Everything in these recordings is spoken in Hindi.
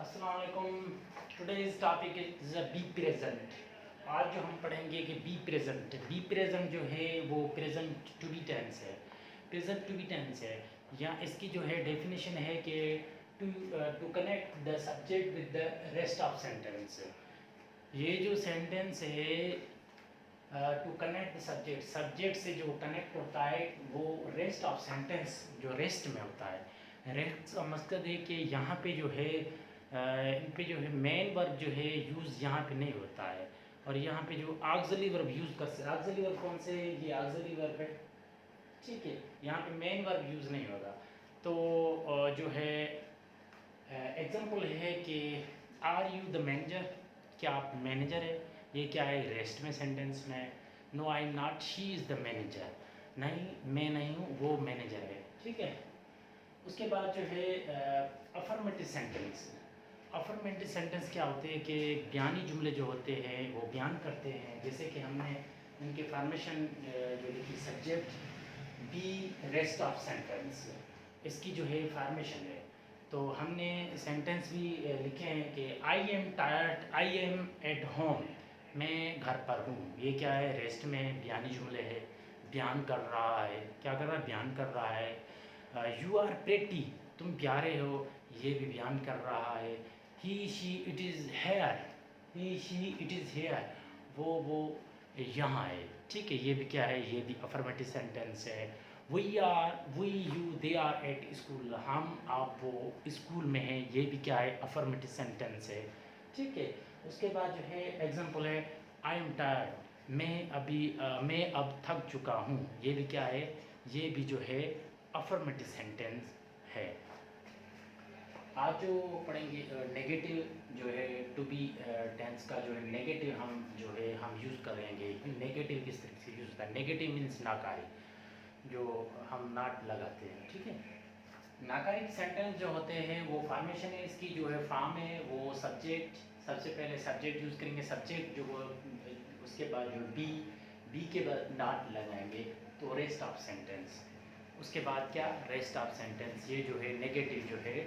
अस्सलाम वालेकुम। Today's topic is be present. आज जो हम पढ़ेंगे कि बी प्रेजेंट जो है वो प्रेजेंट टू बी टेंस है। प्रेजेंट टू बी टेंस है या इसकी जो है डेफिनेशन है कि to connect the subject with the rest of sentence. ये जो सेंटेंस है to connect the subject, subject से जो कनेक्ट होता है वो रेस्ट ऑफ सेंटेंस जो रेस्ट में होता है। रेस्ट का मकसद है कि यहाँ पे जो है इन पे जो है मेन वर्ब जो है यूज़ यहाँ पे नहीं होता है, और यहाँ पे जो ऑक्सिलरी वर्ब यूज़ कर सकते। ऑक्सिलरी वर्ब कौन से है? ये ऑक्सिलरी वर्ब है, ठीक है। यहाँ पे मेन वर्ब यूज़ नहीं होगा। तो जो है एग्जांपल है कि आर यू द मैनेजर, क्या आप मैनेजर है? ये क्या है? रेस्ट में सेंटेंस में। No I am not, she is the manager, नहीं मैं नहीं हूँ, वो मैनेजर है, ठीक है। उसके बाद जो है अफर्मेटिव सेंटेंस। अफर्मेटिव सेंटेंस क्या होते हैं कि बयानी जुमले जो होते हैं वो बयान करते हैं। जैसे कि हमने इनके फॉर्मेशन जो लिखी, subject be rest of sentence, इसकी जो है फॉर्मेशन है। तो हमने सेंटेंस भी लिखे हैं कि I am tired, I am at home, मैं घर पर हूँ। ये क्या है? रेस्ट में बयानी जुमले है, बयान कर रहा है। क्या कर रहा है? बयान कर रहा है। यू आर प्रेटी, तुम प्यारे हो, ये भी बयान कर रहा है। He she it is here, he she it is here, वो यहाँ है, ठीक है। ये भी क्या है? ये भी अफर्मेटिव सेंटेंस है। We are, we you they are at school, हम आप वो स्कूल में हैं, ये भी क्या है? अफर्मेटिव सेंटेंस है, ठीक है। उसके बाद जो है एग्जांपल है आई एम टायर्ड, मैं अब थक चुका हूँ, ये भी क्या है? ये भी जो है अफर्मेटिव सेंटेंस है। आज जो पढ़ेंगे नेगेटिव जो है टू बी टेंस का जो है नेगेटिव हम यूज़ करेंगे। नेगेटिव किस तरीके से यूज़ होता है? नेगेटिव मीन्स नाकारी, जो हम नाट लगाते हैं, ठीक है। नाकारी सेंटेंस जो होते हैं वो फॉर्मेशन है इसकी जो है फॉर्म है वो सब्जेक्ट, सबसे पहले सब्जेक्ट यूज़ करेंगे, सब्जेक्ट जो वो उसके बाद जो बी के बाद नाट लगाएंगे तो रेस्ट ऑफ सेंटेंस। उसके बाद क्या? Rest of sentence. ये जो है नेगेटिव जो है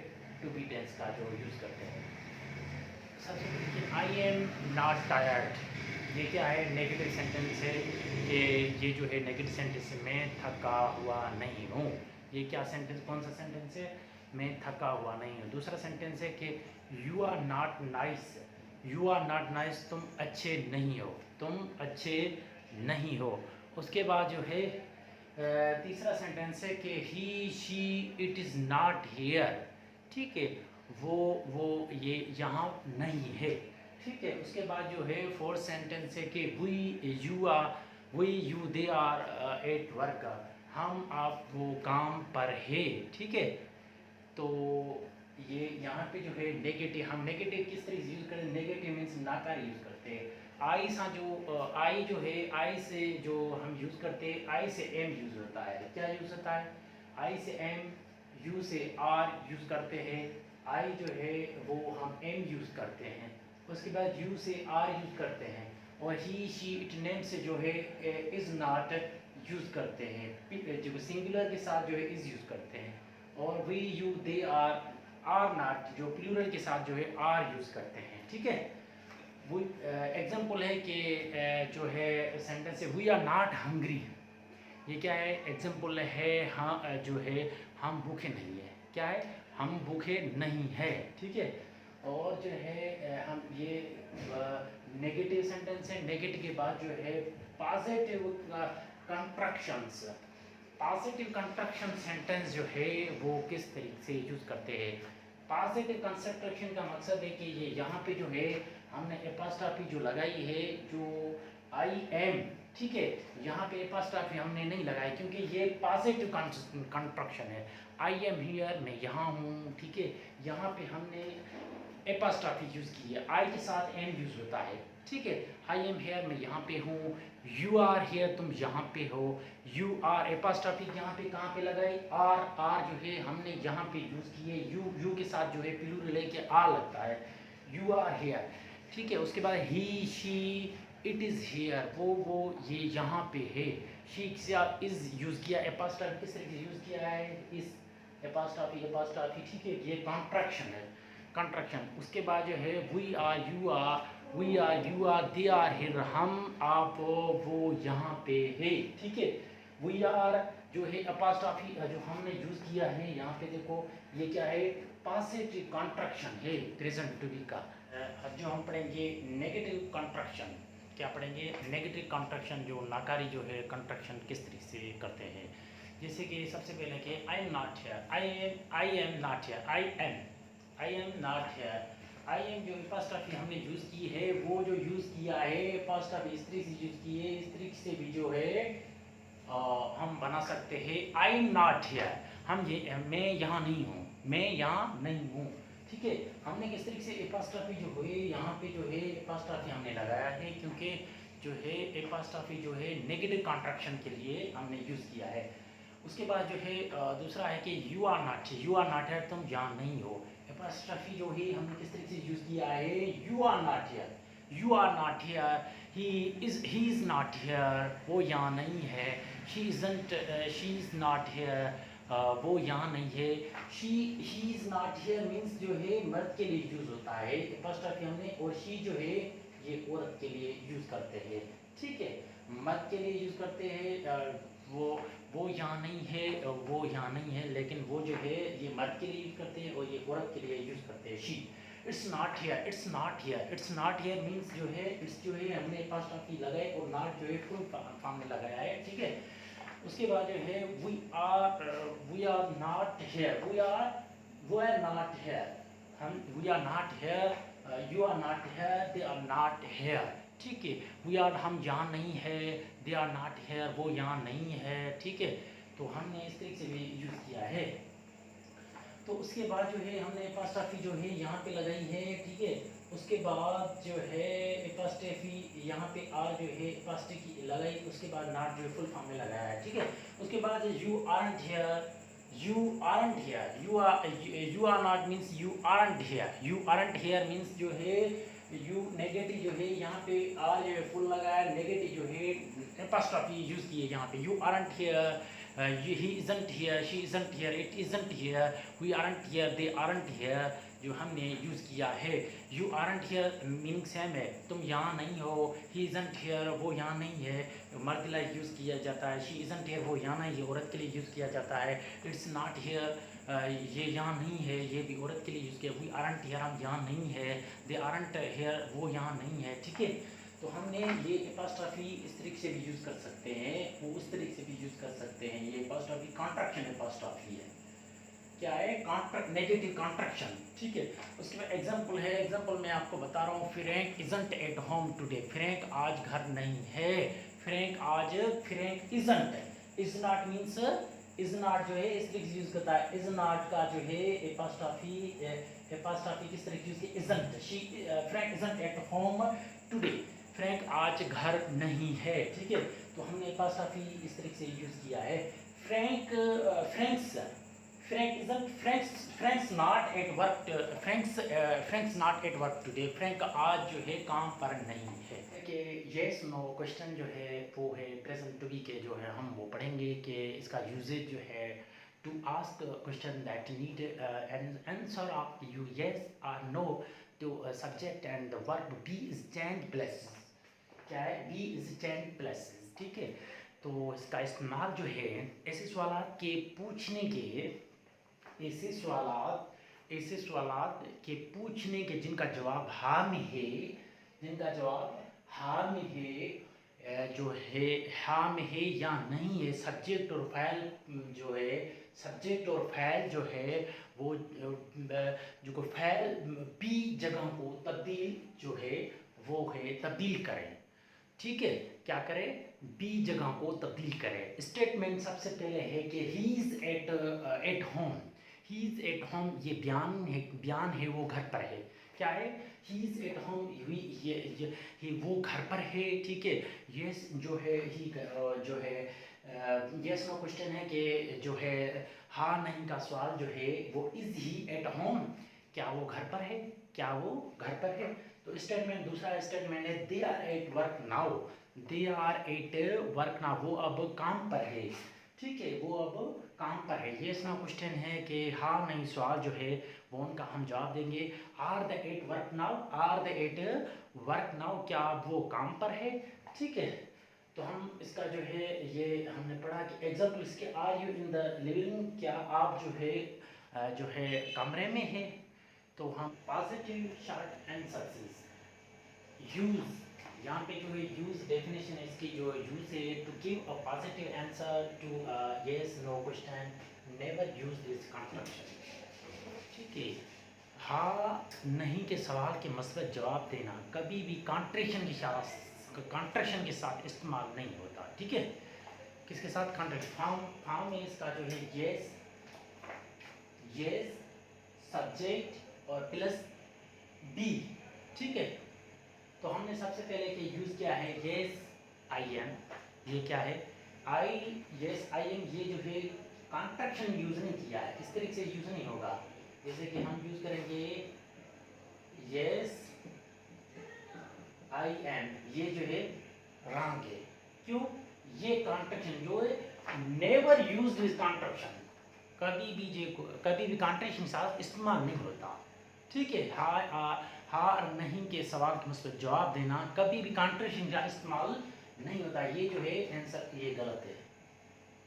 टू बी टेंस का जो यूज़ करते हैं। सबसे पहले आई एम नॉट टायर्ड, ये क्या है? नेगेटिव सेंटेंस है कि ये जो है नेगेटिव सेंटेंस है, मैं थका हुआ नहीं हूँ। ये क्या सेंटेंस, कौन सा सेंटेंस है? मैं थका हुआ नहीं हूँ। दूसरा सेंटेंस है कि you are not nice, you are not nice, तुम अच्छे नहीं हो, तुम अच्छे नहीं हो। उसके बाद जो है तीसरा सेंटेंस है कि he she it is not here, ठीक है, वो ये यहाँ नहीं है, ठीक है। उसके बाद जो है फोर्थ सेंटेंस है कि we you they are at work, हम आप वो काम पर है, ठीक है। तो ये यहाँ पे जो है नेगेटिव, हम नेगेटिव किस तरह से यूज़ करें? नेगेटिव मीन्स नाकार यूज़ करते हैं। आई सा जो आई जो है, आई से जो हम यूज़ करते हैं, आई से एम यूज़ होता है। क्या यूज़ होता है? आई से एम, यू से आर यूज़ करते हैं। आई जो है वो हम एम यूज़ करते हैं। उसके बाद यू से आर यूज़ करते हैं, और ही शी इट नेम से जो है इज़ नॉट यूज़ करते हैं। जो सिंगुलर के साथ जो है इज़ यूज़ करते हैं, और we you they are not जो प्लूरल के साथ जो है आर यूज़ करते हैं, ठीक है। वो एग्जांपल है कि जो है सेंटेंस है वी आर नॉट हंग्री, ये क्या है? एग्जांपल है हाँ जो है हम भूखे नहीं है। क्या है? हम भूखे नहीं है, ठीक है। और जो है हम ये नेगेटिव सेंटेंस है। नेगेटिव के बाद जो है positive constructions. Positive construction sentence जो है वो किस तरीके से यूज़ करते हैं? पॉजिटिव कंस्ट्रक्शन का मकसद है कि ये यहाँ पे जो है हमने एपॉस्ट्रोफी जो लगाई है, जो आई एम, ठीक है, यहाँ पे एपॉस्ट्रोफी हमने नहीं लगाई क्योंकि ये पॉजिटिव कंस्ट्रक्शन है। आई एम हियर, मैं यहाँ हूँ, ठीक है। यहाँ पे हमने एपॉस्ट्रोफी यूज़ की है, आई के साथ एम यूज़ होता है, ठीक है। आई एम हेयर, मैं यहाँ पे हूँ। यू आर हेयर, तुम यहाँ पे हो। यू आर एपॉस्ट्रोफी यहाँ पे कहाँ पे लगाई? आर जो है हमने यहाँ पे यूज़ की है। यू के साथ जो है प्लूरल है कि आर लगता है। यू आर हेयर, ठीक है। उसके बाद ही शी इट इज़ हेयर, वो ये यहाँ पे है। शी के साथ इज़ यूज़ किया। एपॉस्ट्रोफी किस तरीके से यूज़ किया है? इस एपॉस्ट्रोफी, ठीक है, ये कॉन्ट्रैक्शन है। कंट्रक्शन। उसके बाद जो है we are you are they are here, हम आप वो यहाँ पे है, ठीक है। वी आर जो है अपोस्ट्रोफी जो हमने यूज़ किया है यहाँ पे देखो, ये क्या है, पॉजिटिव कंट्रक्शन है प्रेजेंट टू बी का। अब जो हम पढ़ेंगे नेगेटिव कंट्रक्शन, क्या पढ़ेंगे, नेगेटिव कंट्रक्शन, जो नाकारी जो है कंट्रक्शन किस तरीके से करते हैं। जैसे कि सबसे पहले कि आई am not here, I am not here, I am not here. I am जो अपोस्ट्रोफी हमने यूज़ की है, वो जो यूज़ किया है अपोस्ट्रोफी इस तरीके से यूज़ की है, इस तरीके से भी जो है हम बना सकते हैं आई एम नॉट हेयर, हम ये मैं यहाँ नहीं हूँ, मैं यहाँ नहीं हूँ, ठीक है। हमने किस तरीके से एपोस्ट्रोफी जो है यहाँ पे जो है एपोस्ट्रोफी हमने लगाया है, क्योंकि जो है एपोस्ट्रोफी जो है नेगेटिव कॉन्ट्रैक्शन के लिए हमने यूज़ किया है। उसके बाद जो है दूसरा है कि यू आर नॉट है, तुम यहाँ नहीं हो। एपोस्ट्रोफी जो है हमने किस तरीके से यूज़ किया है, you are not here, he is not here, वो यहाँ नहीं है। शी इज़ नॉट हियर, वो यहाँ नहीं है। ही इज़ नॉट हियर मीन्स जो है मर्द के लिए यूज़ होता है एपोस्ट्रोफी हमने, और शी जो है ये औरत के लिए यूज़ करते हैं, ठीक है। मर्द के लिए यूज़ करते हैं, वो यहाँ नहीं है, वो यहाँ नहीं है, लेकिन वो जो है ये मर्द के लिए यूज़ करते हैं और ये औरत के लिए यूज़ करते हैं, she. It's not here means जो है इट्स जो है हमने एपोस्ट्रोफी लगाए और नॉट जो है फुल फॉर्म में लगाया है, ठीक है। उसके बाद जो है वी आर नॉट हियर, हम we are not here, you are not here, they are not here, ठीक है। वी आर हम यहाँ नहीं है, दे आर नॉट हियर, वो यहाँ नहीं है, ठीक है। तो हमने इस तरीके से भी यूज़ किया है। तो उसके बाद जो है हमने एपोस्ट्रोफी जो है यहाँ पे लगाई है, ठीक है। उसके बाद जो है एपोस्ट्रोफी यहाँ पे आर जो है एपोस्ट्रोफी लगाई, उसके बाद नॉट जो है फुल फॉर्म में लगाया है, ठीक है। उसके बाद you aren't here, you are not means you aren't here means जो है यू नेगेटिव जो है यहाँ पे आर जो है फुल लगाया, नेगेटिव जो है एपोस्ट्रोफी यूज़ की है यहाँ पे, you aren't here, he isn't here, she isn't here, it isn't here, we aren't here, they aren't here, जो हमने यूज़ किया है। you aren't here meaning same है, तुम यहाँ नहीं हो। he isn't here, वो यहाँ नहीं है, मर्द के लिए यूज़ किया जाता है। she isn't here, वो यहाँ नहीं है, औरत के लिए यूज़ किया जाता है। it's not here, ये यहाँ नहीं है, ये भी औरत के लिए यूज़ किया। we aren't here, हम यहाँ नहीं है। they aren't here, वो यहाँ नहीं है, ठीक है। तो हमने ये एपोस्ट्रोफी इस तरीके से भी यूज़ कर सकते हैं, वो उस तरीके से भी यूज़ कर सकते हैं। ये एपोस्ट्रोफी कॉन्ट्रैक्शन एपोस्ट्रोफी है, क्या है, नेगेटिव कॉन्ट्रैक्शन, ठीक है। उसके बाद एग्जांपल है, एग्जांपल मैं आपको बता रहा हूँ। Frank isn't at home today, Frank आज घर नहीं है। Frank is not means is not जो है इस तरीके से यूज़ करता है। इज नॉट का जो है एपोस्ट्रोफी किस तरीके से isn't, Frank isn't at home today, Frank आज घर नहीं है, ठीक है। तो हमने एपोस्ट्रोफी इस तरीके से यूज़ किया है। Franks not at work today, Frank आज जो है काम पर नहीं है। कि येस नो क्वेश्चन जो है वो है प्रेजेंट टू बी के जो है हम वो पढ़ेंगे कि इसका यूजेज जो है to ask question that need an answer of you yes और no to subject and the verb be is 10 plus, क्या है, बी इज 10 प्लस, ठीक है। तो इसका इस्तेमाल जो है ऐसे सवालात के पूछने के, जिनका जवाब हाँ में है, जो है हाँ में है या नहीं है, सब्जेक्ट और फाइल जो है वो जो फाइल बी जगह को तब्दील करें, ठीक है। क्या करें, बी जगह को तब्दील करें। स्टेटमेंट सबसे पहले है कि ही इज़ एट होम, ये बयान है वो घर पर है, क्या है, ही इज़ एट होम, ये वो घर पर है, ठीक है। यस जो है ही जो है यस नो क्वेश्चन है कि जो है हाँ नहीं का सवाल जो है वो इज़ ही एट होम, क्या वो घर पर है, तो स्टेटमेंट, दूसरा स्टेटमेंट है they are at work now, वो अब काम पर है, ठीक है, वो अब काम पर है। ये इसका क्वेश्चन है कि हाँ नहीं सवाल जो है वो उनका हम जवाब देंगे are they at work now, are they at work now, क्या वो काम पर है। ठीक है, तो हम इसका जो है ये हमने पढ़ा कि एग्जाम्पल इसके are you in the living room, क्या आप जो है कमरे में है। तो हम पॉजिटिव शॉर्ट आंसर्स यूज, यहाँ पे जो है यूज डेफिनेशन है इसकी, जो यूज है to give a positive answer to yes no question, never use this contraction. ठीक है, हाँ नहीं के सवाल के मस्बत जवाब देना कभी भी कॉन्ट्रैक्शन के साथ इस्तेमाल नहीं होता। ठीक है, किसके साथ? कॉन्ट्रैक्शन। फॉर्म में इसका जो है यस, यस सब्जेक्ट और प्लस बी। ठीक है, तो हमने सबसे पहले कि यूज क्या है, यस आई एम, ये क्या है यस आई एम, ये जो है कॉन्ट्रैक्शन यूज नहीं किया है, इस तरीके से यूज नहीं होगा। जैसे कि हम यूज करेंगे यस आई एम, ये जो है रॉन्ग है। क्यों? ये कॉन्ट्रैक्शन जो है नेवर यूज दिस कॉन्ट्रैक्शन, कभी भी कॉन्ट्रैक्शन के साथ इस्तेमाल नहीं होता। ठीक है, हाँ और नहीं के सवाल के मुझसे जवाब देना कभी भी कॉन्ट्रैक्शन का इस्तेमाल नहीं होता। ये जो है आंसर ये गलत है।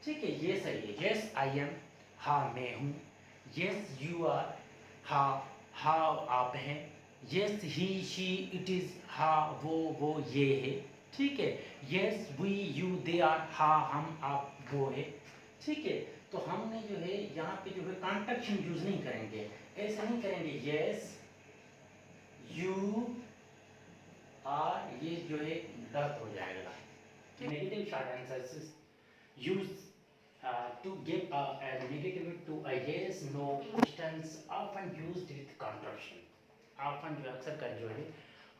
ठीक है, ये सही है। यस आई एम, हाँ मैं हूँ। यस यू आर, हाँ आप हैं। Yes he she it is, हाँ वो ये है। ठीक है, yes we you they are, हाँ हम आप वो है। ठीक है, तो हमने जो है यहाँ पे जो है कॉन्ट्रैक्शन यूज नहीं करेंगे, ऐसा नहीं करेंगे यस यू आर, ये जो है गलत हो जाएगा। Negative short answers use to give a negative to a yes no questions often used with contraction, often जो अक्सर कर जो है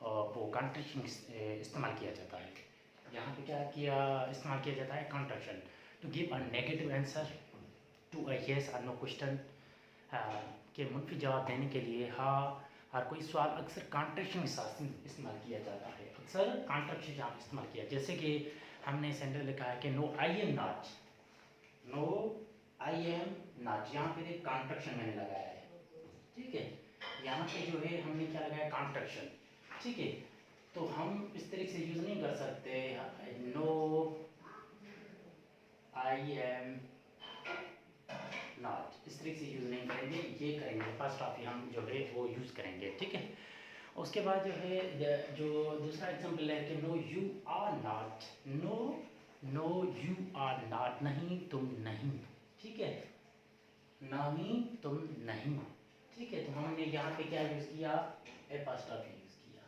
वो contraction इस्तेमाल किया जाता है। यहाँ पे क्या किया इस्तेमाल किया जाता है? contraction to give a negative answer to a yes or no question, के मुनफी जवाब देने के लिए हाँ हर कोई सवाल अक्सर contraction के साथ इस्तेमाल किया जाता है, अक्सर contraction यहाँ इस्तेमाल किया। जैसे कि हमने सेंटर लिखा है कि no I am not, no I am not, यहाँ पे एक कॉन्ट्रैक्शन मैंने लगाया है। ठीक है, यहाँ पे जो है हमने क्या लगाया? कॉन्ट्रैक्शन। ठीक है, तो हम इस तरीके से यूज नहीं कर सकते नो आई एम नॉट, इस तरीके से यूज नहीं करेंगे, ये करेंगे फर्स्ट ऑफ हम जो है वो यूज करेंगे। ठीक है, उसके बाद जो है जो दूसरा एग्जाम्पल है कि no you are not, no you are not, नहीं तुम नहीं। ठीक है, नहीं तुम नहीं। ठीक है, तो हमने यहाँ पे क्या यूज किया? एपॉस्ट्रोफी यूज किया।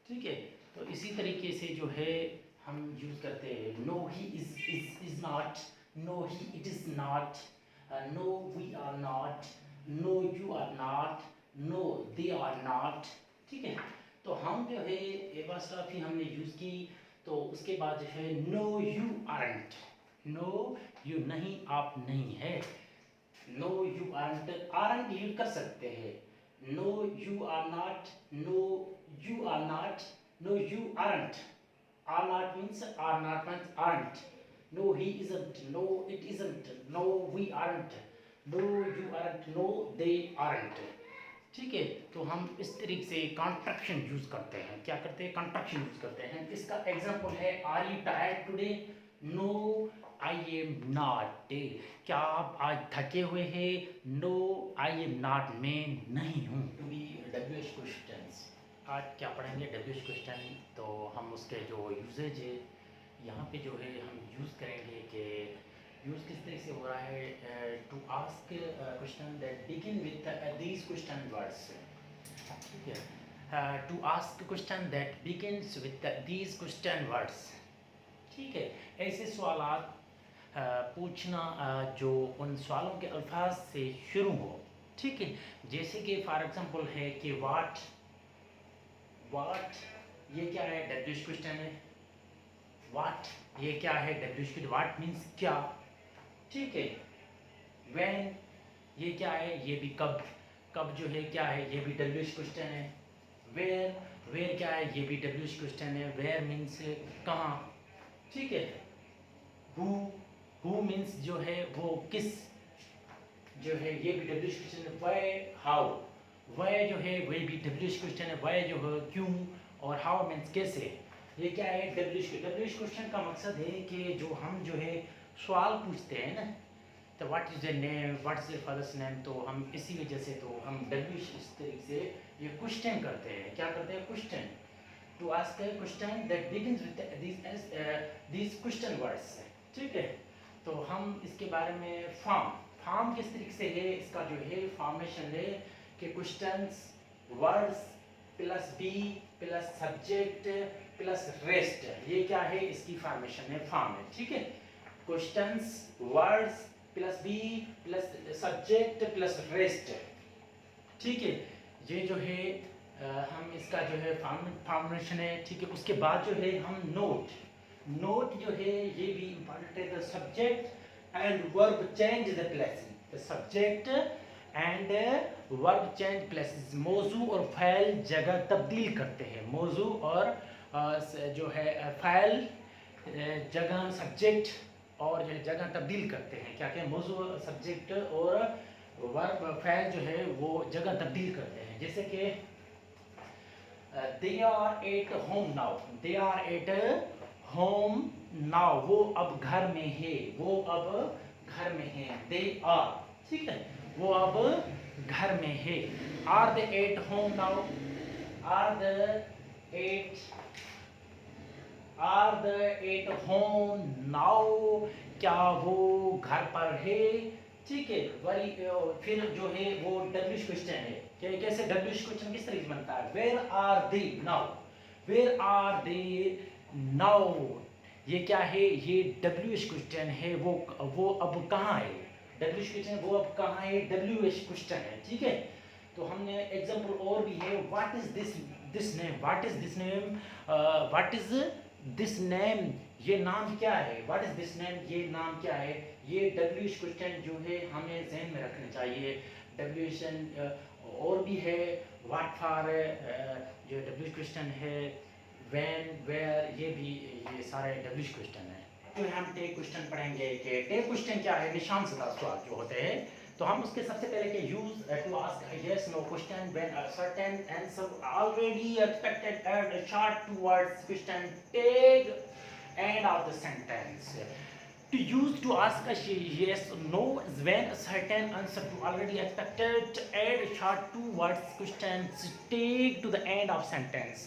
ठीक है, तो इसी तरीके से जो है हम यूज करते हैं no he is not, no he it is not, no we are not, no you are not, no they are not. ठीक है, तो हम जो है एपॉस्ट्रोफी हमने यूज की, तो उसके बाद जो है no you aren't, no you नहीं आप नहीं है, no you aren't, aren't use कर सकते हैं, no you are not, no you are not, no you aren't, are not means aren't, no he isn't, no it isn't, no we aren't, no you aren't, no they aren't. ठीक है, तो हम इस तरीके से कॉन्ट्रैक्शन यूज करते हैं। क्या करते हैं? कॉन्ट्रैक्शन यूज करते हैं। इसका एग्जांपल है are you tired today, no I am not, क्या आप आज थके हुए हैं? नो आई एम नॉट, मैं नहीं हूँ। टू बी डब्ल्यूएच क्वेश्चंस, आज क्या पढ़ेंगे? WH question. तो हम उसके जो यूजेज है यहाँ पे जो है हम यूज़ करेंगे कि यूज़ किस तरह से हो रहा है to ask question that begin with these question words. ठीक है, to ask question that begins with these question words. ठीक है, ऐसे सवाल पूछना जो उन सवालों के अल्फाज से शुरू हो। ठीक है, जैसे कि फॉर एग्जांपल है कि वाट, ये क्या है? डब्ल्यूएच क्वेश्चन है। वाट ये क्या है? डब्ल्यूएच क्वेश्चन, वाट मीन्स क्या। ठीक है, व्हेन ये क्या है? ये भी कब जो है क्या है? ये भी डब्ल्यूएच क्वेश्चन है। वेयर क्या है? ये भी डब्ल्यूएच क्वेश्चन है। वेयर मीन्स कहाँ। ठीक है, हु मीन्स जो है वो किस, जो है ये भी डब्ल्यू क्वेश्चन है, वाई हाउ, वाई जो है वही भी डब्ल्यू क्वेश्चन है, वाई जो है क्यों, और हाउ मीन्स कैसे। ये क्या है डब्ल्यू क्वेश्चन का मकसद है कि जो हम जो है सवाल पूछते हैं ना, तो what is your name, what is your father's name, तो हम इसी वजह से तो हम डब्ल्यू इस तरीके से ये क्वेश्चन करते हैं। क्या करते हैं? Question, to ask a question that begins with these question words. ठीक है, तो हम इसके बारे में फॉर्म किस तरीके से है, इसका जो है फॉर्मेशन है कि questions words plus be plus subject plus rest, ये क्या है, इसकी फॉर्मेशन है, फॉर्म है। ठीक है, questions words plus be plus subject plus rest. ठीक है, ये जो है हम इसका जो है फॉर्मेशन है। ठीक है, उसके बाद जो है हम नोट जो है ये भी इंपॉर्टेंट है। The subject and verb change the places, the subject and verb change places, मौजू और फ़ैल जगह तब्दील करते हैं। मौजू और जो है फ़ैल जगह, सब्जेक्ट और जो है जगह तब्दील करते हैं। क्या क्या? मौजू, सब्जेक्ट और वर्ब फ़ैल जो है वो जगह तब्दील करते हैं। जैसे कि they are at home now, they are at home now, वो अब घर में है, वो अब घर में है। दे आर, ठीक है, वो अब घर में है। Are they at home now, are they at home now, क्या वो घर पर है। ठीक है, वरी फिर जो है वो डब्ल्यू क्वेश्चन है कि कैसे डब्ल्यू क्वेश्चन किस तरीके से बनता है। Where are they now, where are they now, ये क्या है, ये डब्ल्यू क्वेश्चन है, वो अब कहाँ है। डब्ल्यू क्वेश्चन वो अब कहाँ है, डब्ल्यू क्वेश्चन है। ठीक है, तो हमने एग्जांपल और भी है। What is this name, what is this name, what is this name, ये नाम क्या है। व्हाट इज दिस नेम, ये नाम क्या है। ये डब्ल्यू क्वेश्चन जो है हमें जहन में रखने चाहिए। डब्ल्यू क्वेश्चन और भी है, व्हाट फॉर जो डब्ल्यू क्वेश्चन है, व्हेन, वेयर, ये सारे डब्ल्यू क्वेश्चन है। जो हम टेक क्वेश्चन पढ़ेंगे कि टेक क्वेश्चन क्या है, निशान ज़दा सवाल जो होते हैं। तो हम उसके सबसे पहले के use to ask yes no question when a certain answer already expected add a short two words question tag end of the sentence. To use to ask a yes no when a certain answer to already expected add short two words questions take to the end of sentence।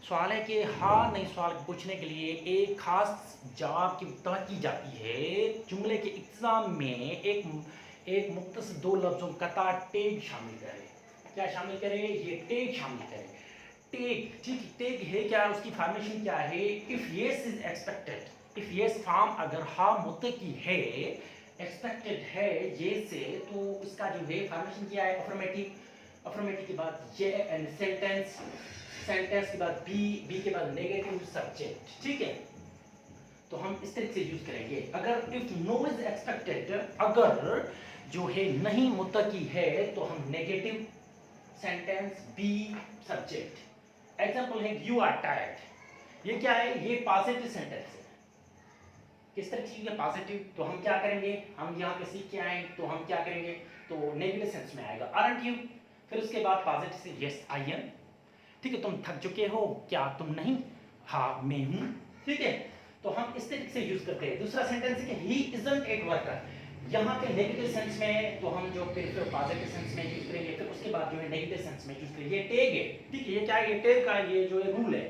सवाल है कि हाँ नहीं सवाल पूछने के लिए एक खास जवाब की तय की जाती है। जुमले के एग्जाम में एक मुख्तसर दो लफ्जों का टेग शामिल करे। क्या शामिल करे? ये टेग शामिल करे। टेग, ठीक, टेग है क्या, उसकी फॉर्मेशन क्या है। If yes is expected, if yes form अगर हाँ मुत्तकी है, एक्सपेक्टेड है ये से, तो उसका जो है फॉर्मेशन क्या है, अफर्मेटिव। अफर्मेटिव के बाद ये एंड सेंटेंस, सेंटेंस के बाद बी के बाद नेगेटिव सब्जेक्ट। ठीक है, तो हम इस तरीके से यूज करेंगे। अगर इफ नो इज एक्सपेक्टेड, अगर जो है नहीं मुत्तकी है, तो हम negative sentence, be subject. Example है यू आर टायर्ड, ये क्या है, ये पॉजिटिव सेंटेंस है। किस तरह चीज है, पॉजिटिव। तो हम क्या करेंगे, हम यहाँ पे सीख के आए, तो हम क्या करेंगे, तो नेगेटिव सेंस में आएगा आरंट यू। फिर उसके बाद पॉजिटिव से यस आई एम। ठीक है, तुम थक चुके हो, क्या तुम नहीं, हाँ मैं हूँ। ठीक है, तो हम इस तरीके से यूज करते हैं। दूसरा सेंटेंस है कि ही इजंट एट वर्कर, यहाँ पे नेगेटिव सेंस में, तो हम जो फिर पॉजिटिव सेंस में यूज करेंगे, फिर उसके बाद जो है नेगेटिव सेंस में यूज करेंगे। ये टैग है, ठीक है, ये क्या है, ये टैग का ये जो है रूल है।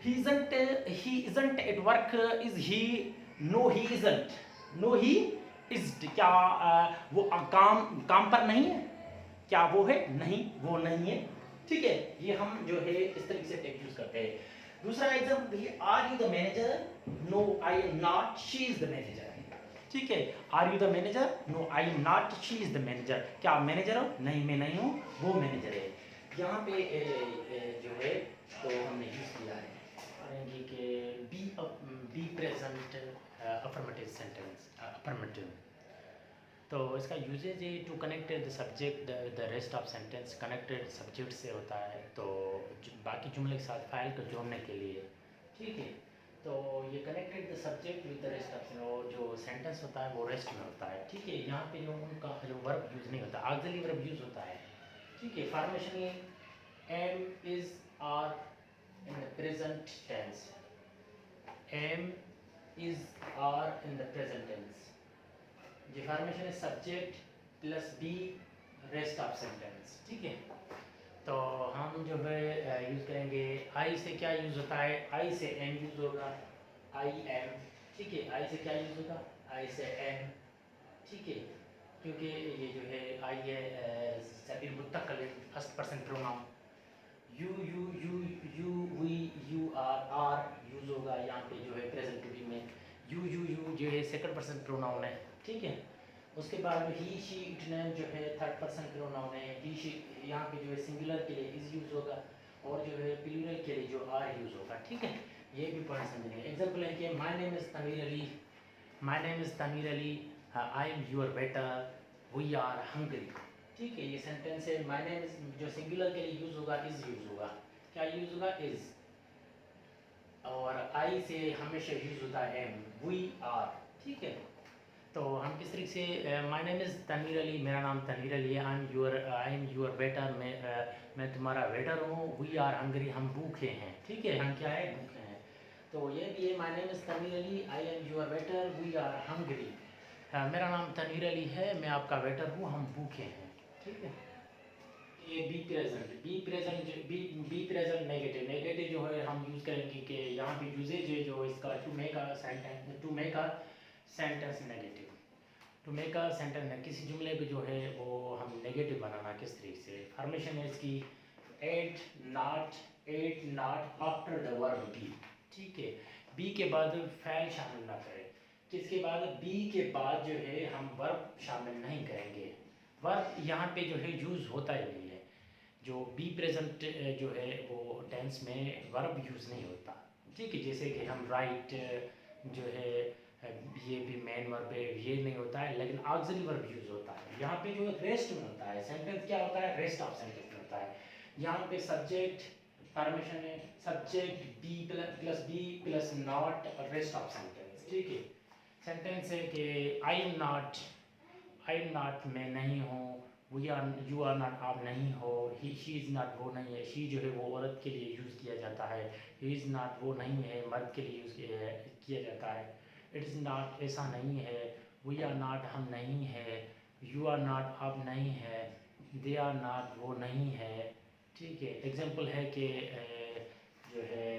he isn't at work, is he, no he isn't, no he is, क्या वो काम पर नहीं है, क्या वो है, नहीं वो नहीं है। ठीक है, ये हम जो है इस तरीके से टेक यूज करते हैं। दूसरा एग्जांपल है are you the manager, no I am not, she is the manager. ठीक है, are you the manager, no I am not, she is the manager. क्या आप मैनेजर हो, नहीं मैं नहीं हूँ, वो मैनेजर है। यहाँ पे जो है तो हमने यूज किया है कि be present affirmative sentence, affirmative. तो इसका यूजेज है to connect the subject the rest of sentence, connected subject से होता है, तो बाकी जुमले के साथ फाइल को जोड़ने के लिए। ठीक है, तो ये connected the subject with the rest of जो सेंटेंस होता है वो रेस्ट में होता है, ठीक है। यहाँ पे जो उनका जो वर्ब यूज़ नहीं होता, ऑक्सिलरी वर्ब यूज़ होता है, ठीक है। Formation am is are in the present tense, am is are in the present tense. ये फॉर्मेशन है subject plus be rest of sentence, ठीक है। तो हम जो है यूज़ करेंगे आई से क्या यूज़ होता है, आई से एम यूज़ होगा, आई एम, ठीक है। आई से क्या यूज़ होगा, आई से एम, ठीक है। क्योंकि ये जो है आई है सफीर मुत्तकल्लिम first person pronoun, you you you you we you are use होगा यहाँ पे जो है प्रेजेंट टू बी में, यू जो है सेकंड पर्सन प्रोनाउन है, ठीक है। उसके बाद में ही शी इट नेम जो है थर्ड पर्सन प्रोनाउन है, ही शी यहाँ पे जो है सिंगुलर के लिए इज यूज़ होगा और जो है प्लूरल के लिए जो आर यूज़ होगा, ठीक है। ये भी पॉइंट समझेंगे। एग्जांपल है कि my name is Tamir Ali, my name is Tamir Ali, I am your better, we are hungry, ठीक है। ये सेंटेंस है। माय नेम इज़ जो सिंगुलर के लिए यूज़ होगा इज़ यूज़ होगा, क्या यूज़ होगा, इज़। और आई से हमेशा यूज़ होता है एम, वी आर, ठीक है। तो हम किस तरीके से my name is Tanveer Ali, मेरा नाम तनवीर अली है, आई एम योर वेटर, मैं तुम्हारा वेटर हूँ, वी आर हंग्री, हम भूखे हैं, ठीक है। हम क्या है, भूखे हैं। तो ये भी है, my name is Tanveer Ali, I am your waiter, we are hungry. मेरा नाम तनवीर अली है, मैं आपका वेटर हूँ, हम भूखे हैं, ठीक है। ये be present, be present negative, negative जो है हम यूज़ करेंगे कि यहाँ पे यूजेज है जो इसका to make a sentence, to make a sentence negative, to make a sentence है किसी जुमले को जो है वो हम नेगेटिव बनाना किस तरीके से। फॉर्मेशन है इसकी add not after the verb be, ठीक है। बी के बाद फैल शामिल ना करें, किसके बाद, बी के बाद जो है हम वर्ब शामिल नहीं करेंगे। वर्ब यहाँ पे जो है यूज़ होता ही नहीं है, जो बी प्रेजेंट जो है वो टेंस में वर्ब यूज़ नहीं होता, ठीक है। जैसे कि हम राइट जो है ये भी मेन वर्ब है, ये नहीं होता है, लेकिन ऑक्सिलरी वर्ब यूज़ होता है। यहाँ पे जो रेस्ट में होता है, सेंटेंस क्या होता है, रेस्ट ऑफ सेंटेंस में होता है। यहाँ पे सब्जेक्ट फॉर्मेशन है subject be plus be plus not rest of sentence, ठीक है। सेंटेंस है कि आई एम नॉट मैं नहीं हूँ, we are you are not आप नहीं हो, ही शी इज़ नॉट वो नहीं है, शी जो है वो औरत के लिए यूज़ किया जाता है, ही इज़ नॉट वो नहीं है, मर्द के लिए यूज़ किया जाता है। इट इज़ नॉट ऐसा नहीं है, वी आर नॉट हम नहीं है, यू आर नॉट आप नहीं है, दे आर नॉट वो नहीं है, ठीक है। एग्जाम्पल है कि जो है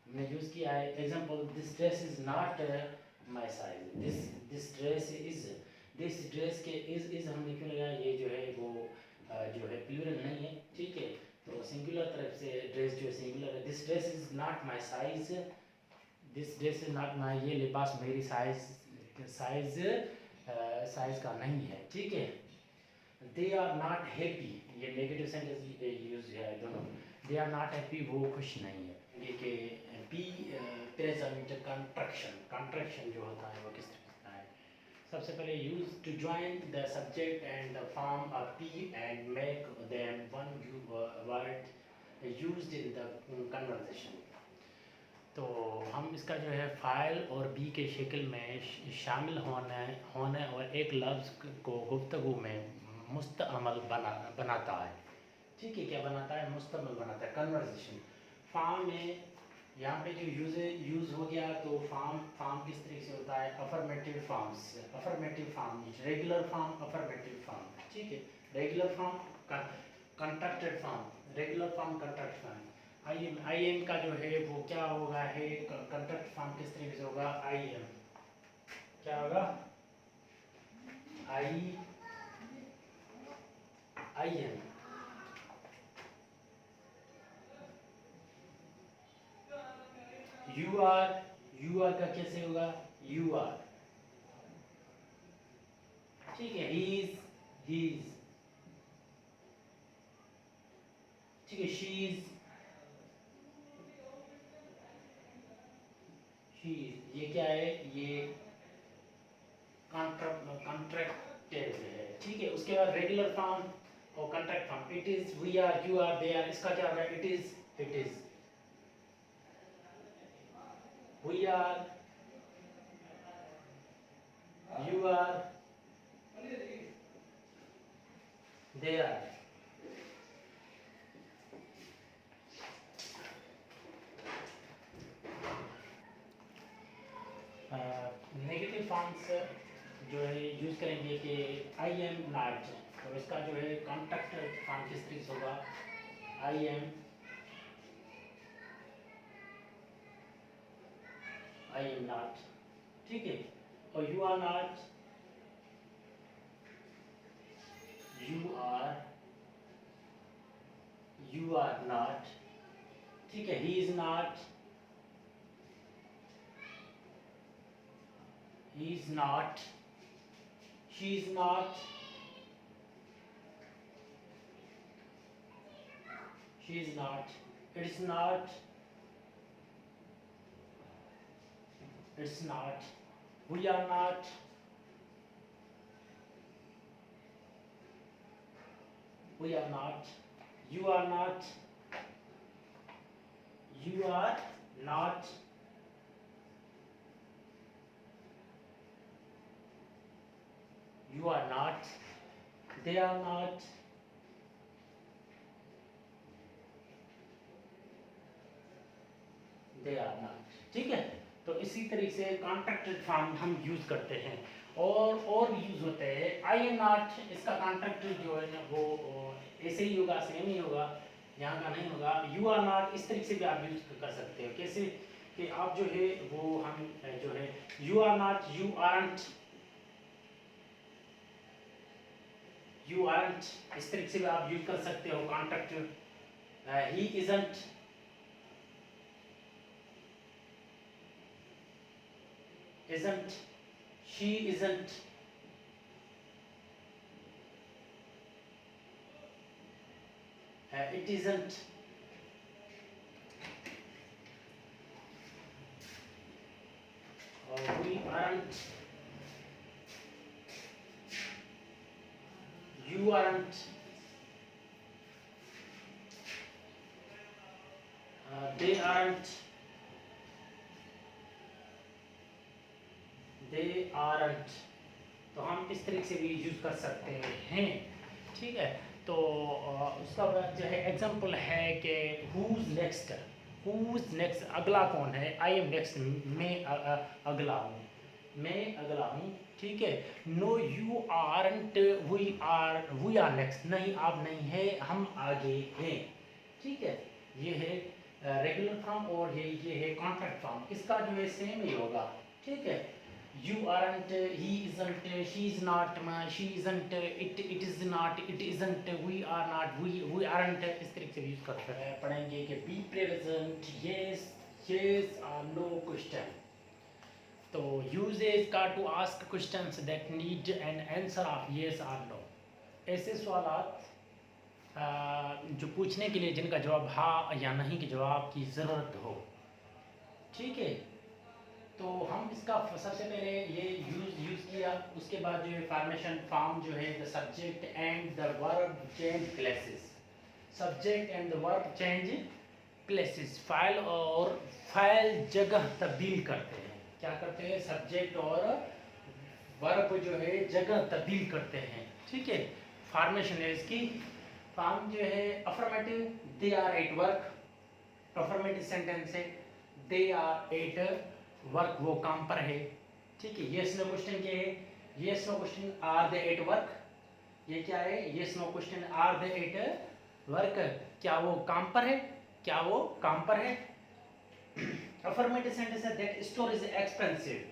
हमने यूज़ किया है, example this dress is not my size, this dress is, this dress के इज़ हमने क्यों लगाया, ये जो है वो जो है प्लूरल नहीं है, ठीक है। तो सिंगुलर तरफ से ड्रेस जो है सिंगुलर है, this dress is not my size, this dress is not my, ये लिबास मेरी साइज का नहीं है, ठीक है। दे आर नॉट हैप्पी, ये नेगेटिव सेंटेंस यूज है दोनों, दे आर नॉट हैप्पी, वो खुश नहीं है। ये कि बी प्रेजेंट कंट्रैक्शन जो होता है वो किस तरह होता है। सबसे पहले use to join the subject and the form of be and make them one word used in the conversation. तो हम इसका जो है फ़ाइल और बी के शक्ल में शामिल होने और एक लफ्ज़ को गुफ्तगू में मुस्तअमल बनाता है, ठीक है। क्या बनाता है, मुस्तअमल बनाता है, कन्वर्सेशन। फॉर्म में यहाँ पे जो यूज़ हो गया, तो फॉर्म किस तरीके से होता है, affirmative forms, affirmative form, regular form, affirmative form, ठीक है। Regular form, contracted form, regular form, contract form. I am का जो है वो क्या होगा है, कंट्रैक्ट फॉर्म किस तरीके से होगा, आई एम क्या होगा, आई एम। यू आर का कैसे होगा, यू आर, ठीक है। ही इज, ठीक है। शी इज, ये क्या है, ये कॉन्ट्रैक्टेड है, ठीक है। उसके बाद रेगुलर फॉर्म और contract form, it is, we are, you are, they are, इसका क्या होगा, it is, we are, you are, they are. Negative forms जो है यूज करेंगे कि आई एम नॉट, तो इसका जो है कॉन्टैक्ट फॉर्म किस तरीके से होगा, आई एम नॉट, ठीक है। और you are not, you are not, ठीक है। He is not, he is not, she is not, she is not, it is not, it's not, we are not, we are not, you are not, you are not, you are not, they are not, they are not, ठीक है। तो इसी तरीके से कॉन्ट्रैक्टेड फॉर्म हम यूज करते हैं। और यूज होते हैं आई एम नॉट, इसका कॉन्ट्रैक्ट जो है ना वो ऐसे ही होगा, सेम ही होगा, यहाँ का नहीं होगा। यू आर नॉट इस तरीके से भी आप यूज कर सकते हो, कैसे कि आप जो है वो हम जो है you are not, you aren't, you aren't इस तरीके से भी आप यूज कर सकते हो contract. He isn't, isn't, she isn't, it isn't, we aren't, you aren't, they aren't, they aren't। तो हम इस तरीके से भी यूज कर सकते हैं, ठीक है। तो उसका जो है एग्जांपल है कि who's next, who's next अगला कौन है, आई एम नेक्स्ट, मैं अगला हूँ, मैं अगला हूँ, ठीक है। No you aren't, we are next, नहीं आप नहीं है, हम आगे हैं, ठीक है। ये है रेगुलर फॉर्म और ये है कॉन्ट्रैक्ट फॉर्म, इसका जो है सेम ही होगा, ठीक है। You aren't, he isn't, she is not, she isn't, it is not, it isn't, we are not, we aren't, इस तरीके से यूज करते हैं। पढ़ेंगे कि be present, yes, yes or no question। तो uses का to ask questions that need an answer of yes or no। ऐसे सवालात जो पूछने के लिए जिनका जवाब हाँ या नहीं के जवाब की ज़रूरत हो, ठीक है। तो हम इसका सबसे पहले ये यूज़ किया, उसके बाद जो है फॉर्मेशन फॉर्म जो है the subject and the verb change places, subject and the verb change places, फाइल और फाइल जगह तब्दील करते हैं, क्या करते हैं, सब्जेक्ट और वर्ब जो है जगह तब्दील करते हैं, ठीक है। फॉर्मेशन है इसकी, फॉर्म जो है affirmative, they are at work, affirmative sentence है, दे आर एट वर्क, वो काम पर है, ठीक है। यस नो क्वेश्चन क्या है, yes no question are they at work, ये क्या है, yes no question are they at work, क्या वो काम पर है, क्या वो काम पर है। अफर्मेटिव सेंटेंस है that store is expensive,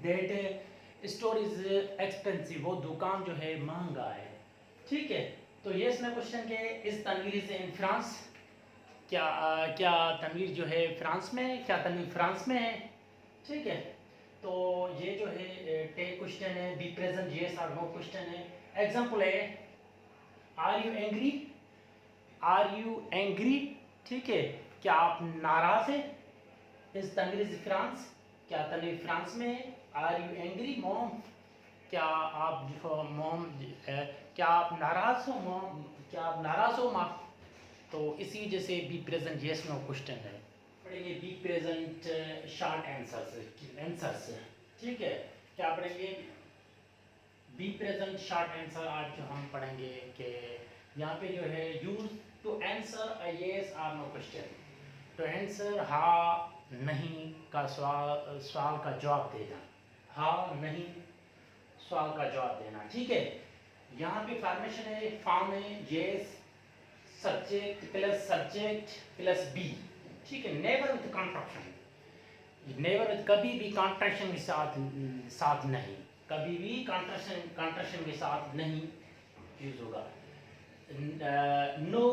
that store is expensive, वो दुकान जो है महंगा है, ठीक है। तो यस नो क्वेश्चन के इस तनवीर से इन फ्रांस, क्या तनवीर जो है फ्रांस में है, क्या तनवीर फ्रांस में है, ठीक है। तो ये जो है टेक क्वेश्चन है, बी प्रेजेंट यस और नो क्वेश्चन है। एग्जांपल है are you angry, are you angry, ठीक है, क्या आप नाराज है, इस तनवीर फ्रांस, क्या तनवीर फ्रांस में है। आर यू एंग्री मॉम, क्या आप मॉम क्या आप नाराज हो मॉम, क्या आप नाराज हो माँ। तो इसी जैसे be present yes no question है। पढ़ेंगे बी प्रेजेंट शॉर्ट आंसर्स। ठीक है, क्या पढ़ेंगे? बी प्रेजेंट शॉर्ट आंसर आज जो हम पढ़ेंगे कि यहाँ पे जो है use to answer a yes और नो क्वेश्चन। तो आंसर हाँ नहीं का सवाल का जवाब देना, हाँ नहीं सवाल का जवाब देना। ठीक है, यहाँ पे फॉर्मेशन है, फॉर्म है यस सब्जेक्ट प्लस बी। ठीक है, never with contraction, never with कभी भी कॉन्ट्रैक्शन के साथ नहीं, कभी भी कॉन्ट्रैक्शन के साथ नहीं यूज होगा। No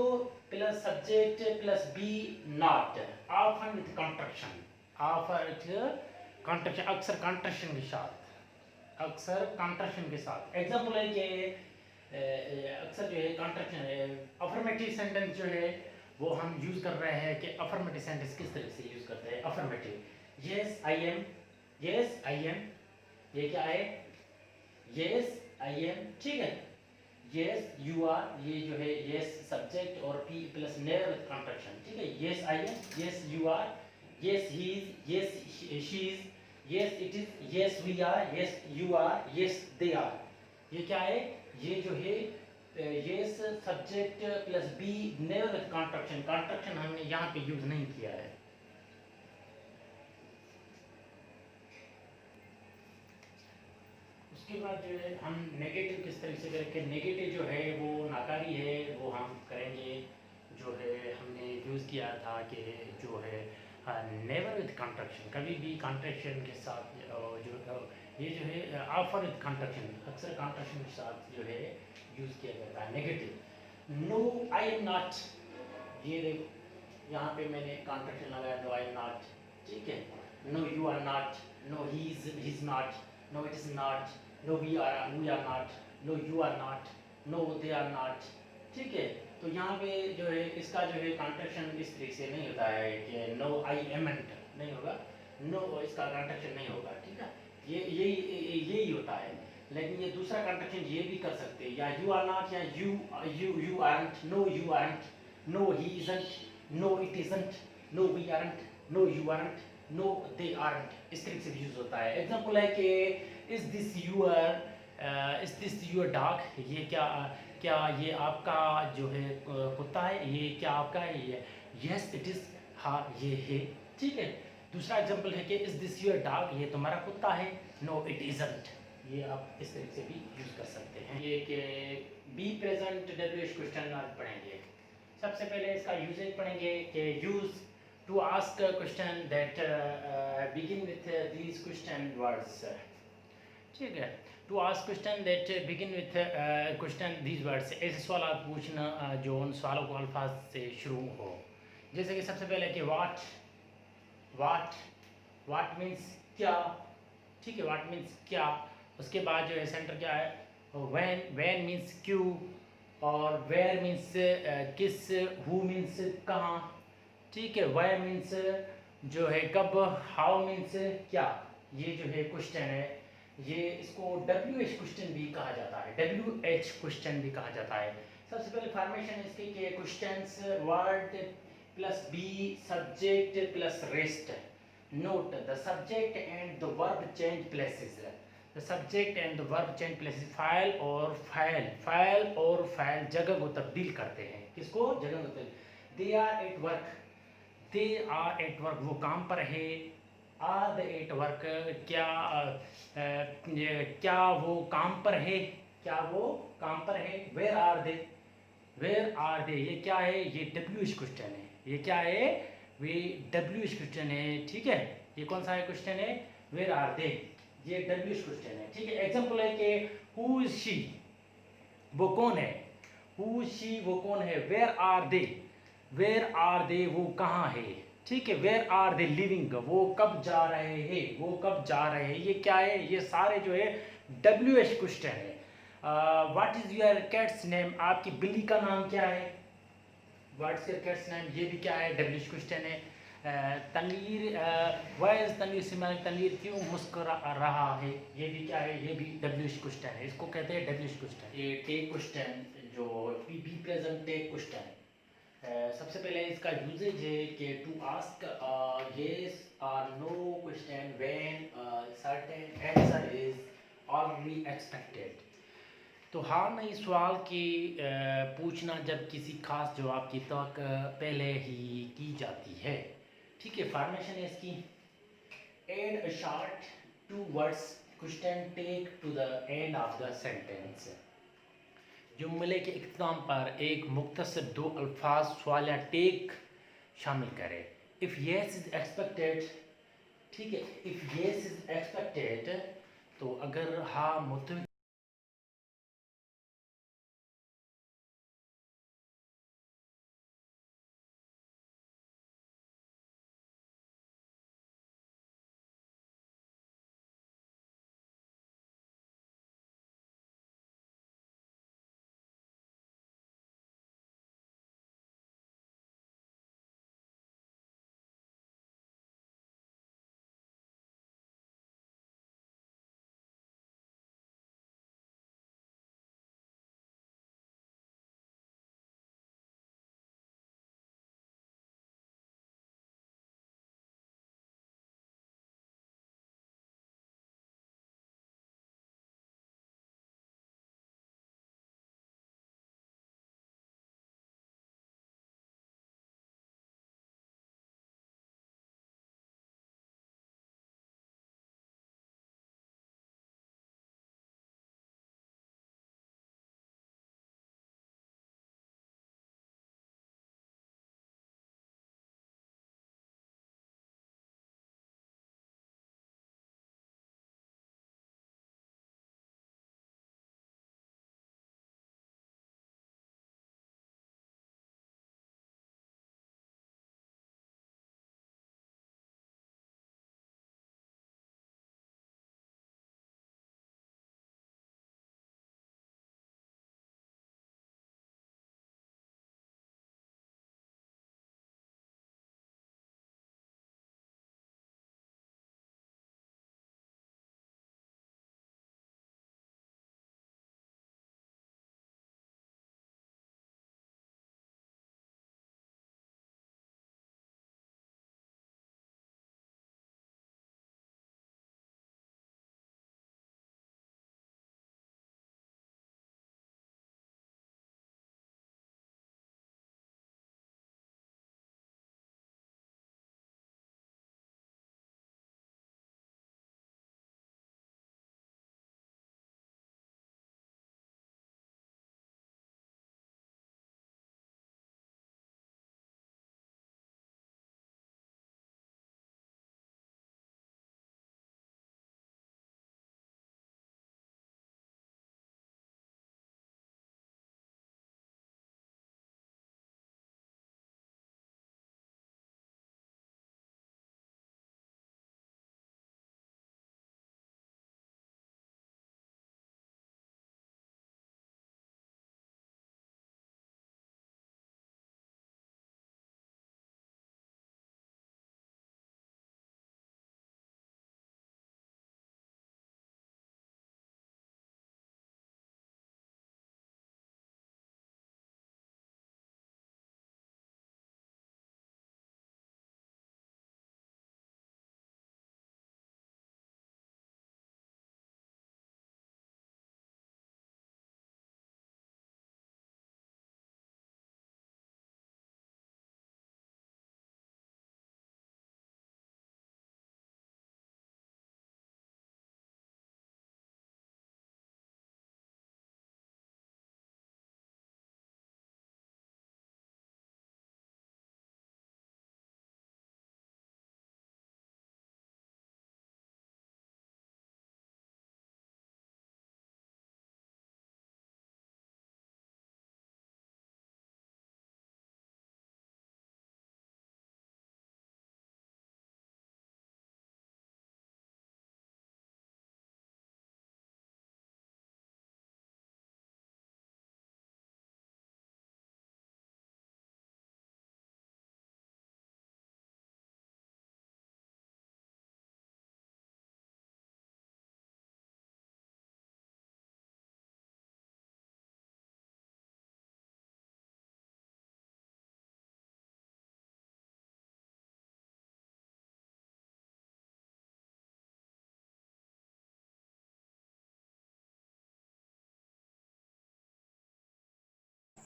plus subject plus be not, often with contraction, अक्सर कॉन्ट्रैक्शन के साथ, अक्सर कॉन्ट्रैक्शन के साथ। एग्जाम्पल है कि अक्सर जो है कॉन्ट्रैक्शन, अफर्मेटिव सेंटेंस जो है वो हम यूज कर रहे हैं कि अफर्मेटिव सेंटेंस किस तरह से यूज करते हैं। Affirmative yes I am, yes I am, ये क्या है? Yes I am. ठीक है, यस यू आर, ये जो है यस सब्जेक्ट और be plus never with contraction. ठीक है, yes I am, yes you are, yes he is, yes she is, yes it is, yes we are, yes you are, yes they are. ये क्या है? ये जो है yes subject plus be never with contraction, contraction हमने यहाँ पे यूज नहीं किया है। उसके बाद जो है हम नेगेटिव किस तरह से करके, नेगेटिव जो है वो नाकारी है वो हम करेंगे। जो है हमने यूज़ किया था कि जो है नेवर विद कॉन्ट्रैक्शन, कभी भी कॉन्ट्रैक्शन के साथ जो ये जो है ऑफर विद कॉन्ट्रैक्शन, अक्सर कॉन्ट्रैक्शन के साथ जो है यूज़ किया जाता है। Negative no I am not, ये देखो यहाँ पे मैंने कॉन्ट्रैक्शन लगाया, नो आई एम नॉट। ठीक है, no you are not, no he is not, no it is not, no we are not, no you are not, no they are not. ठीक है, तो यहाँ पे जो है इसका जो है कॉन्ट्रैक्शन इस तरीके से नहीं होता है कि नो आई एमेंट नहीं होगा, नो इसका कॉन्ट्रैक्शन नहीं होगा। ठीक है, यही होता है। लेकिन ये दूसरा कॉन्ट्रैक्शन ये भी कर सकते हैं, या यू आर नॉट, या you aren't, no you aren't, no he isn't, no it isn't, no we aren't, no you aren't, no they aren't, इस तरीके से यूज होता है। एग्जाम्पल है कि इज दिस यूर डॉग, ये क्या ये आपका जो है कुत्ता है, ये क्या आपका है? ये यस इट इज, हाँ ये है। ठीक है, दूसरा एग्जाम्पल है कि इज दिस योर डॉग, ये तुम्हारा कुत्ता है, नो इट इजंट, ये आप इस तरीके से भी यूज कर सकते हैं। ये कि बी प्रेजेंट डब्ल्यूएच क्वेश्चन आज पढ़ेंगे। सबसे पहले इसका यूजेज पढ़ेंगे कि use to ask question that begin with these question words. ठीक है, to ask question that begin with question these words, ऐसे सवाल आप पूछना जो उन सवालों को अल्फाज से शुरू हो। जैसे कि सबसे पहले कि वाट मीन्स क्या। ठीक है, वाट मीन्स क्या। उसके बाद जो है सेंटर क्या है, वैन मीन्स क्यों, और वेयर मीन्स किस, हु मीन्स कहाँ। ठीक है, वाई मीन्स जो है कब, हाउ मीन्स क्या। ये जो है क्वेश्चन है, ये इसको WH क्वेश्चन भी कहा जाता है, WH क्वेश्चन भी कहा जाता है। सबसे पहले फॉर्मेशन इसके कि questions word plus be subject plus rest. Note the subject and the verb change places, the subject and the verb change places. फाइल और फाइल जगह को तब्दील करते हैं। किसको? जगह को तब्दील। They are at work, they are at work, वो काम पर है। आर द एट वर्क, क्या वो काम पर है, क्या वो काम पर है। वेयर आर दे, ये क्या है? ये WH क्वेश्चन है। ये क्या है? वे WH क्वेश्चन है। ठीक है, ये कौन सा है क्वेश्चन है? वेयर आर दे, ये WH क्वेश्चन है। ठीक है, एग्जाम्पल है कि हु इज शी, वो कौन है। हु शी, वो कौन है। वेयर आर दे, वो कहाँ है। ठीक है, वेयर आर दे लिविंग, वो कब जा रहे हैं, ये क्या है? ये सारे जो है WH क्वेश्चन है। What is your cats name, आपकी बिल्ली का नाम क्या है। व्हाट्स योर कैट्स नेम, ये भी क्या है? WH क्वेश्चन है। Tanveer, why is Tanveer smiling, Tanveer क्यों मुस्कुरा रहा है, ये भी क्या है? ये भी WH क्वेश्चन है। इसको कहते हैं WH क्वेश्चन। ये टेक क्वेश्चन जो बी प्रेजेंट टेक क्वेश्चन है। सबसे पहले इसका यूजेज है कि टू आस्क येस और no question when certain answer is already expected. तो हाँ नहीं सवाल की पूछना जब किसी खास जवाब की तवक्को पहले ही की जाती है। ठीक है, फॉर्मेशन है इसकी। Add a short two words question tag to the end of the sentence. जुमले के इख्तिताम पर एक मुख्तसर दो अल्फाज सवाल या टेक शामिल करें। इफ़ येस इज एक्सपेक्टेड, ठीक है, इफ़ येस इज एक्सपेक्टेड, तो अगर हाँ मुतवक्किल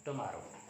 tomorrow.